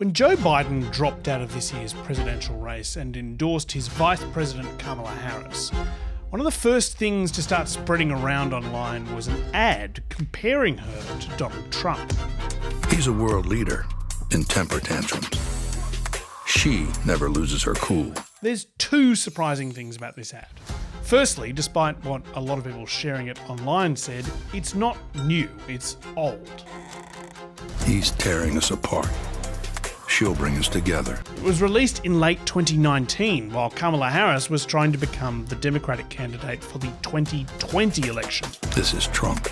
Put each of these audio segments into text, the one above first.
When Joe Biden dropped out of this year's presidential race and endorsed his Vice President Kamala Harris, one of the first things to start spreading around online was an ad comparing her to Donald Trump. He's a world leader in temper tantrums. She never loses her cool. There's two surprising things about this ad. Firstly, despite what a lot of people sharing it online said, it's not new, it's old. He's tearing us apart. She'll bring us together. It was released in late 2019 while Kamala Harris was trying to become the Democratic candidate for the 2020 election. This is Trump.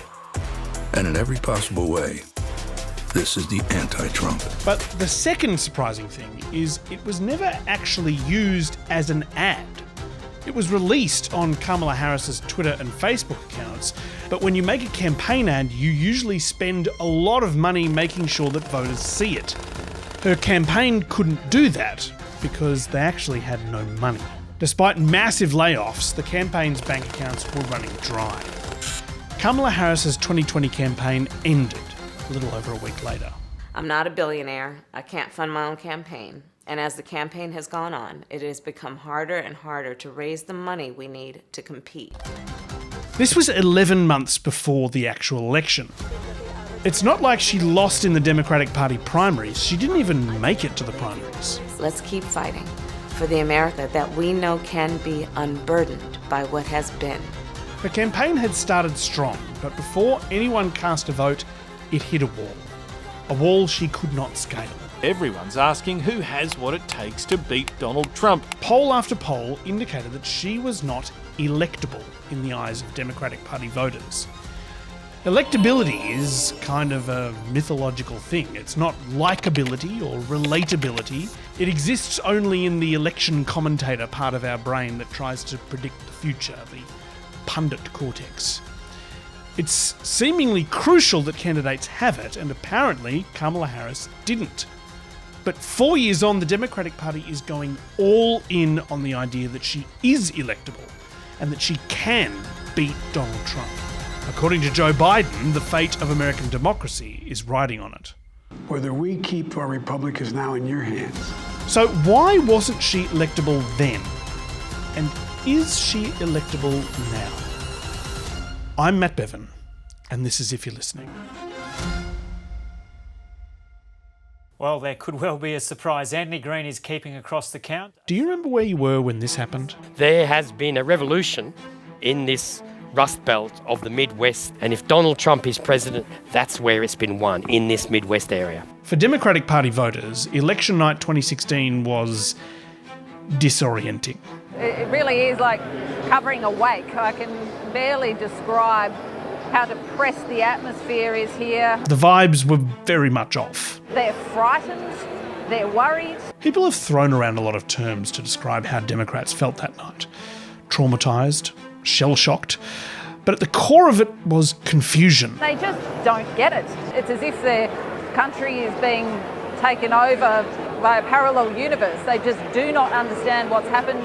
And in every possible way, this is the anti-Trump. But the second surprising thing is it was never actually used as an ad. It was released on Kamala Harris's Twitter and Facebook accounts, but when you make a campaign ad, you usually spend a lot of money making sure that voters see it. Her campaign couldn't do that because they actually had no money. Despite massive layoffs, the campaign's bank accounts were running dry. Kamala Harris's 2020 campaign ended a little over a week later. I'm not a billionaire. I can't fund my own campaign. And as the campaign has gone on, it has become harder and harder to raise the money we need to compete. This was 11 months before the actual election. It's not like she lost in the Democratic Party primaries. She didn't even make it to the primaries. Let's keep fighting for the America that we know can be unburdened by what has been. Her campaign had started strong, but before anyone cast a vote, it hit a wall. A wall she could not scale. Everyone's asking who has what it takes to beat Donald Trump. Poll after poll indicated that she was not electable in the eyes of Democratic Party voters. Electability is kind of a mythological thing. It's not likability or relatability. It exists only in the election commentator part of our brain that tries to predict the future, the pundit cortex. It's seemingly crucial that candidates have it, and apparently Kamala Harris didn't. But 4 years on, the Democratic Party is going all in on the idea that she is electable and that she can beat Donald Trump. According to Joe Biden, the fate of American democracy is riding on it. Whether we keep our republic is now in your hands. So why wasn't she electable then? And is she electable now? I'm Matt Bevan, and this is If You're Listening. Well, there could well be a surprise. Anthony Green is keeping across the count. Do you remember where you were when this happened? There has been a revolution in this Rust Belt of the Midwest, and if Donald Trump is president, that's where it's been won, in this Midwest area. For Democratic Party voters, election night 2016 was disorienting. It really is like covering a wake. I can barely describe how depressed the atmosphere is here. The vibes were very much off. They're frightened, they're worried. People have thrown around a lot of terms to describe how Democrats felt that night. Traumatised, shell-shocked, but at the core of it was confusion. They just don't get it. It's as if their country is being taken over by a parallel universe. They just do not understand what's happened.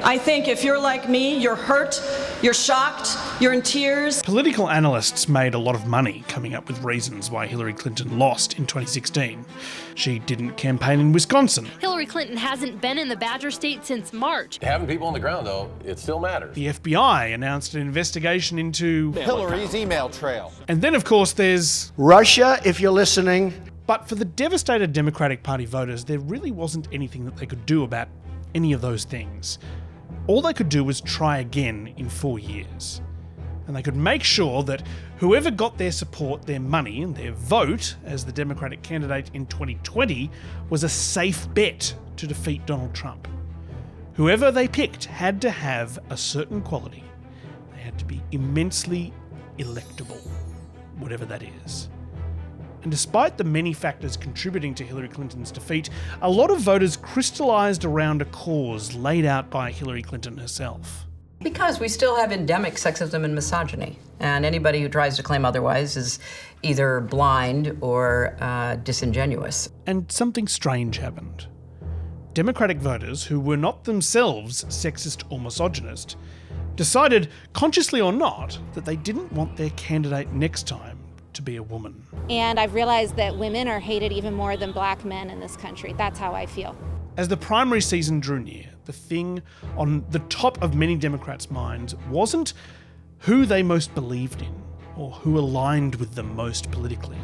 I think if you're like me, you're hurt, you're shocked, you're in tears. Political analysts made a lot of money coming up with reasons why Hillary Clinton lost in 2016. She didn't campaign in Wisconsin. Hillary Clinton hasn't been in the Badger State since March. Having people on the ground, though, it still matters. The FBI announced an investigation into Hillary's email trail. And then, of course, there's Russia, if you're listening. But for the devastated Democratic Party voters, there really wasn't anything that they could do about any of those things. All they could do was try again in 4 years. And they could make sure that whoever got their support, their money, and their vote as the Democratic candidate in 2020 was a safe bet to defeat Donald Trump. Whoever they picked had to have a certain quality. They had to be immensely electable, whatever that is. And despite the many factors contributing to Hillary Clinton's defeat, a lot of voters crystallised around a cause laid out by Hillary Clinton herself. Because we still have endemic sexism and misogyny, and anybody who tries to claim otherwise is either blind or disingenuous. And something strange happened. Democratic voters, who were not themselves sexist or misogynist, decided, consciously or not, that they didn't want their candidate next time to be a woman. And I've realized that women are hated even more than black men in this country. That's how I feel. As the primary season drew near, the thing on the top of many Democrats' minds wasn't who they most believed in or who aligned with them most politically.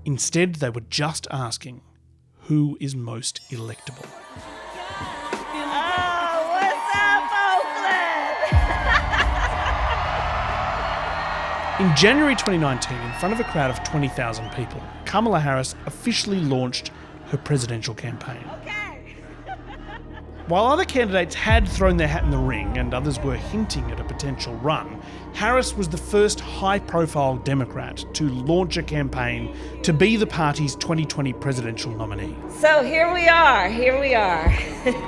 Instead, they were just asking, who is most electable? Oh, what's up, Oakland? In January 2019, in front of a crowd of 20,000 people, Kamala Harris officially launched her presidential campaign. While other candidates had thrown their hat in the ring and others were hinting at a potential run, Harris was the first high-profile Democrat to launch a campaign to be the party's 2020 presidential nominee. So here we are.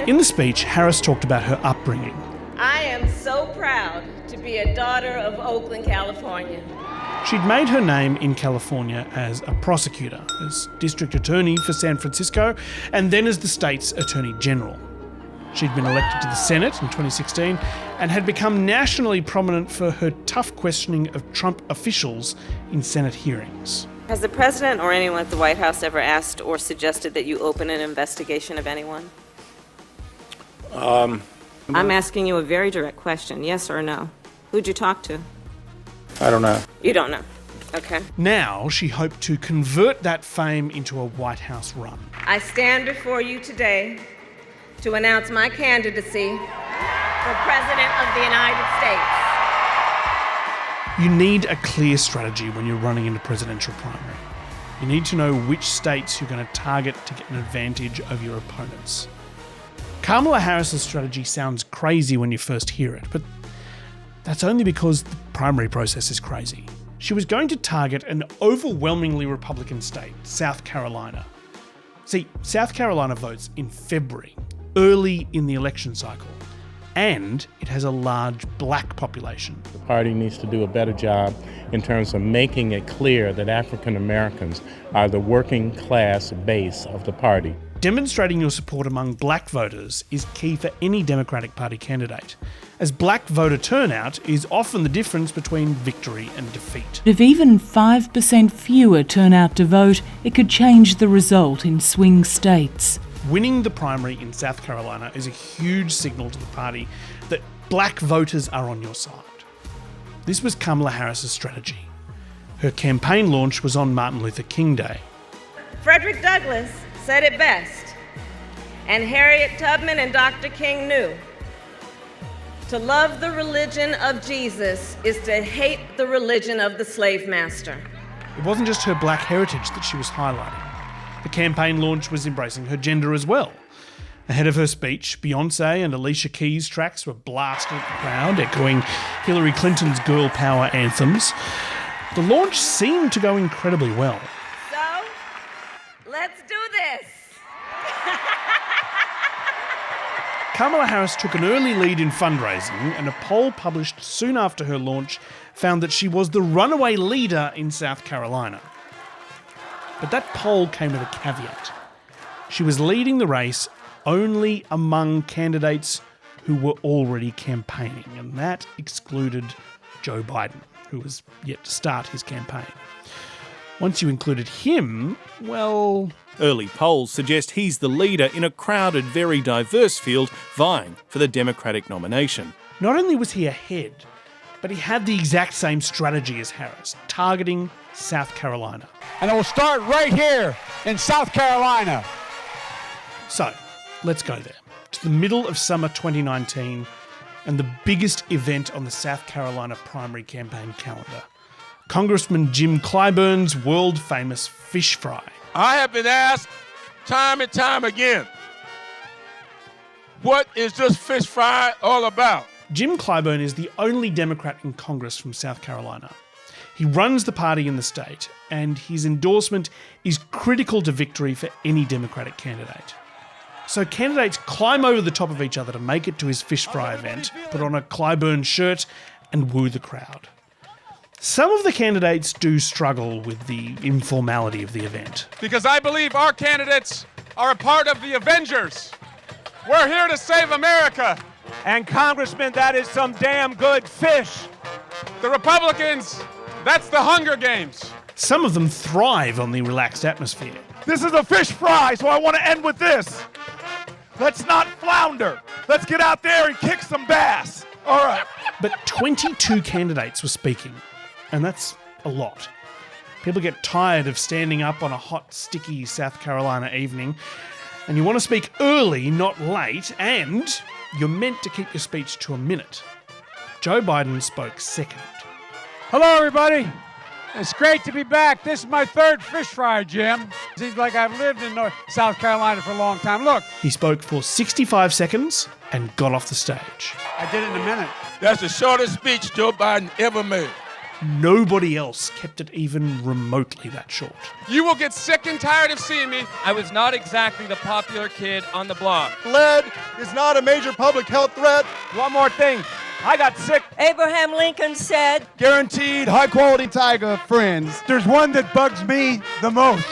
In the speech, Harris talked about her upbringing. I am so proud to be a daughter of Oakland, California. She'd made her name in California as a prosecutor, as district attorney for San Francisco, and then as the state's attorney general. She'd been elected to the Senate in 2016 and had become nationally prominent for her tough questioning of Trump officials in Senate hearings. Has the president or anyone at the White House ever asked or suggested that you open an investigation of anyone? I'm asking you a very direct question, yes or no. Who'd you talk to? I don't know. You don't know. Okay. Now she hoped to convert that fame into a White House run. I stand before you today to announce my candidacy for President of the United States. You need a clear strategy when you're running in a presidential primary. You need to know which states you're going to target to get an advantage over your opponents. Kamala Harris's strategy sounds crazy when you first hear it, but that's only because the primary process is crazy. She was going to target an overwhelmingly Republican state, South Carolina. See, South Carolina votes in February, early in the election cycle, and it has a large black population. The party needs to do a better job in terms of making it clear that African Americans are the working class base of the party. Demonstrating your support among black voters is key for any Democratic Party candidate, as black voter turnout is often the difference between victory and defeat. If even 5% fewer turn out to vote, it could change the result in swing states. Winning the primary in South Carolina is a huge signal to the party that black voters are on your side. This was Kamala Harris's strategy. Her campaign launch was on Martin Luther King Day. Frederick Douglass said it best, and Harriet Tubman and Dr. King knew. To love the religion of Jesus is to hate the religion of the slave master. It wasn't just her black heritage that she was highlighting. The campaign launch was embracing her gender as well. Ahead of her speech, Beyoncé and Alicia Keys' tracks were blasted at the crowd, echoing Hillary Clinton's girl power anthems. The launch seemed to go incredibly well. So, let's do this. Kamala Harris took an early lead in fundraising, and a poll published soon after her launch found that she was the runaway leader in South Carolina. But that poll came with a caveat. She was leading the race only among candidates who were already campaigning, and that excluded Joe Biden, who was yet to start his campaign. Once you included him, well... Early polls suggest he's the leader in a crowded, very diverse field vying for the Democratic nomination. Not only was he ahead, but he had the exact same strategy as Harris, targeting South Carolina. And it will start right here in South Carolina. So, let's go there, to the middle of summer 2019 and the biggest event on the South Carolina primary campaign calendar. Congressman Jim Clyburn's world-famous fish fry. I have been asked time and time again, what is this fish fry all about? Jim Clyburn is the only Democrat in Congress from South Carolina. He runs the party in the state, and his endorsement is critical to victory for any Democratic candidate. So candidates climb over the top of each other to make it to his fish fry event, put on a Clyburn shirt, and woo the crowd. Some of the candidates do struggle with the informality of the event. Because I believe our candidates are a part of the Avengers. We're here to save America. And Congressman, that is some damn good fish. The Republicans, that's the Hunger Games. Some of them thrive on the relaxed atmosphere. This is a fish fry, so I want to end with this. Let's not flounder. Let's get out there and kick some bass. All right. But 22 candidates were speaking, and that's a lot. People get tired of standing up on a hot, sticky South Carolina evening, and you want to speak early, not late, and you're meant to keep your speech to a minute. Joe Biden spoke second. Hello, everybody. It's great to be back. This is my third fish fry, Jim. Seems like I've lived in South Carolina for a long time. Look. He spoke for 65 seconds and got off the stage. I did it in a minute. That's the shortest speech Joe Biden ever made. Nobody else kept it even remotely that short. You will get sick and tired of seeing me. I was not exactly the popular kid on the block. Lead is not a major public health threat. One more thing. I got sick. Abraham Lincoln said, Guaranteed high-quality tiger friends. There's one that bugs me the most.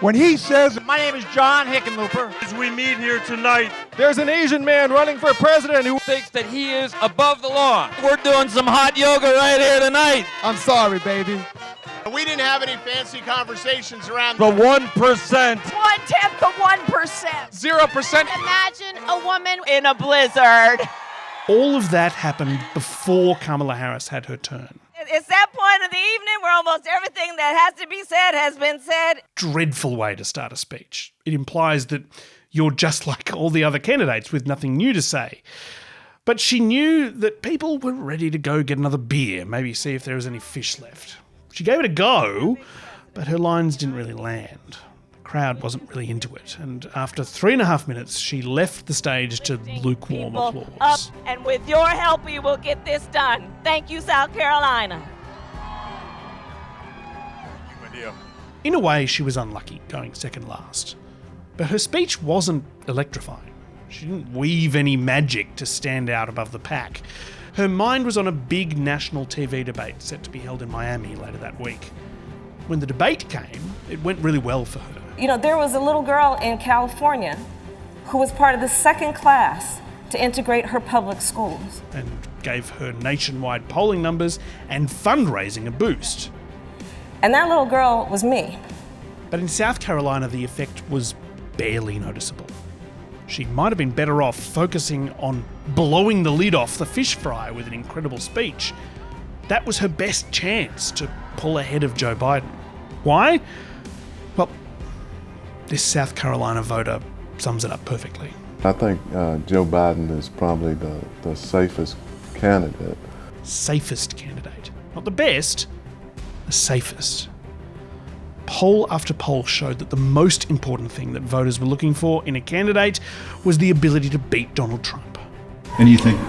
When he says, my name is John Hickenlooper, as we meet here tonight, There's an Asian man running for president who Thinks that he is above the law. We're doing some hot yoga right here tonight. I'm sorry, baby. We didn't have any fancy conversations around The 1%. 1/10 of 1%. 0%. Imagine a woman in a blizzard. All of that happened before Kamala Harris had her turn. It's that point of the evening where almost everything that has to be said has been said. Dreadful way to start a speech. It implies that you're just like all the other candidates with nothing new to say. But she knew that people were ready to go get another beer, maybe see if there was any fish left. She gave it a go, but her lines didn't really land. The crowd wasn't really into it, and after 3.5 minutes, she left the stage to lukewarm applause. Up, and with your help, we will get this done. Thank you, South Carolina. In a way, she was unlucky, going second last. But her speech wasn't electrifying. She didn't weave any magic to stand out above the pack. Her mind was on a big national TV debate set to be held in Miami later that week. When the debate came, it went really well for her. You know, there was a little girl in California who was part of the second class to integrate her public schools. And gave her nationwide polling numbers and fundraising a boost. And that little girl was me. But in South Carolina, the effect was barely noticeable. She might have been better off focusing on blowing the lid off the fish fry with an incredible speech. That was her best chance to pull ahead of Joe Biden. Why? Well, this South Carolina voter sums it up perfectly. I think Joe Biden is probably the safest candidate. Safest candidate. Not the best, the safest. Poll after poll showed that the most important thing that voters were looking for in a candidate was the ability to beat Donald Trump. And you think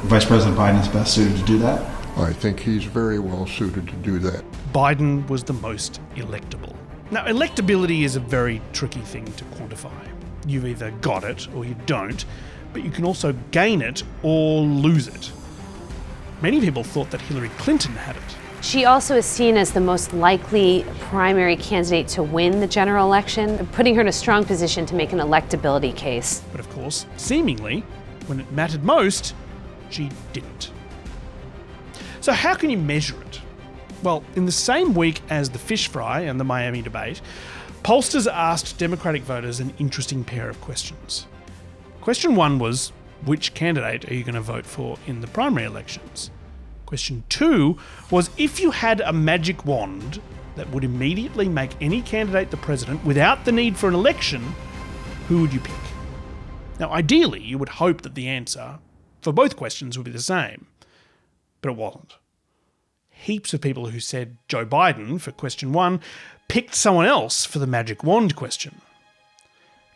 Vice President Biden is best suited to do that? I think he's very well suited to do that. Biden was the most electable. Now, electability is a very tricky thing to quantify. You've either got it or you don't, but you can also gain it or lose it. Many people thought that Hillary Clinton had it. She also is seen as the most likely primary candidate to win the general election, putting her in a strong position to make an electability case. But of course, seemingly, when it mattered most, she didn't. So how can you measure it? Well, in the same week as the fish fry and the Miami debate, pollsters asked Democratic voters an interesting pair of questions. Question 1 was, which candidate are you going to vote for in the primary elections? Question 2 was, if you had a magic wand that would immediately make any candidate the president without the need for an election, who would you pick? Now, ideally, you would hope that the answer for both questions would be the same, but it wasn't. Heaps of people who said Joe Biden for question 1 picked someone else for the magic wand question.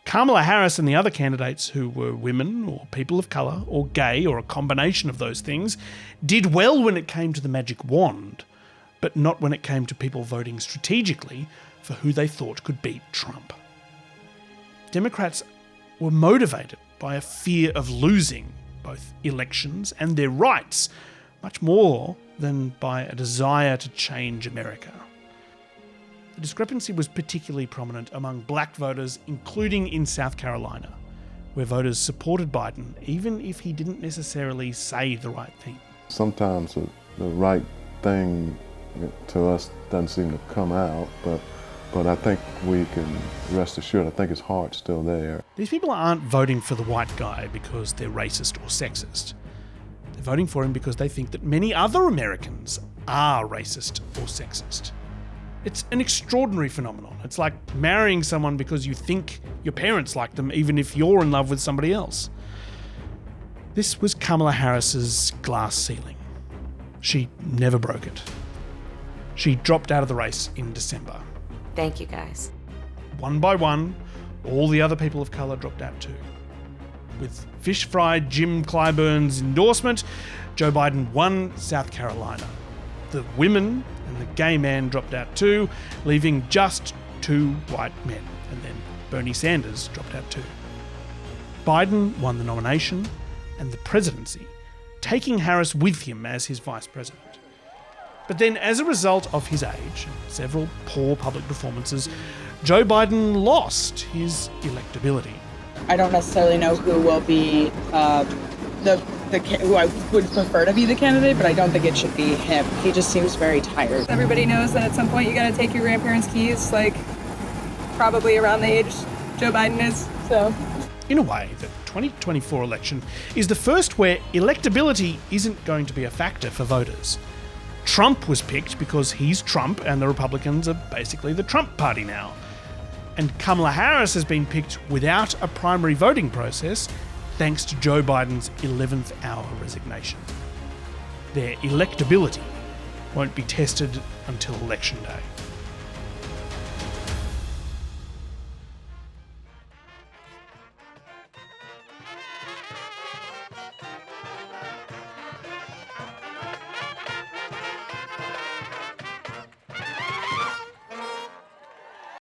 Kamala Harris and the other candidates who were women or people of colour or gay or a combination of those things did well when it came to the magic wand, but not when it came to people voting strategically for who they thought could beat Trump. Democrats were motivated by a fear of losing both elections and their rights, much more than by a desire to change America. The discrepancy was particularly prominent among black voters, including in South Carolina, where voters supported Biden even if he didn't necessarily say the right thing. Sometimes the right thing to us doesn't seem to come out, but I think we can rest assured, I think his heart's still there. These people aren't voting for the white guy because they're racist or sexist. They're voting for him because they think that many other Americans are racist or sexist. It's an extraordinary phenomenon. It's like marrying someone because you think your parents like them, even if you're in love with somebody else. This was Kamala Harris's glass ceiling. She never broke it. She dropped out of the race in December. Thank you, guys. One by one, all the other people of colour dropped out too. With fish-fried Jim Clyburn's endorsement, Joe Biden won South Carolina. The women and the gay man dropped out too, leaving just 2 white men. And then Bernie Sanders dropped out too. Biden won the nomination and the presidency, taking Harris with him as his vice president. But then, as a result of his age and several poor public performances, Joe Biden lost his electability. I don't necessarily know who will be who I would prefer to be the candidate, but I don't think it should be him. He just seems very tired. Everybody knows that at some point you got to take your grandparents' keys, like probably around the age Joe Biden is. So, in a way, the 2024 election is the first where electability isn't going to be a factor for voters. Trump was picked because he's Trump and the Republicans are basically the Trump party now. And Kamala Harris has been picked without a primary voting process thanks to Joe Biden's 11th hour resignation. Their electability won't be tested until Election Day.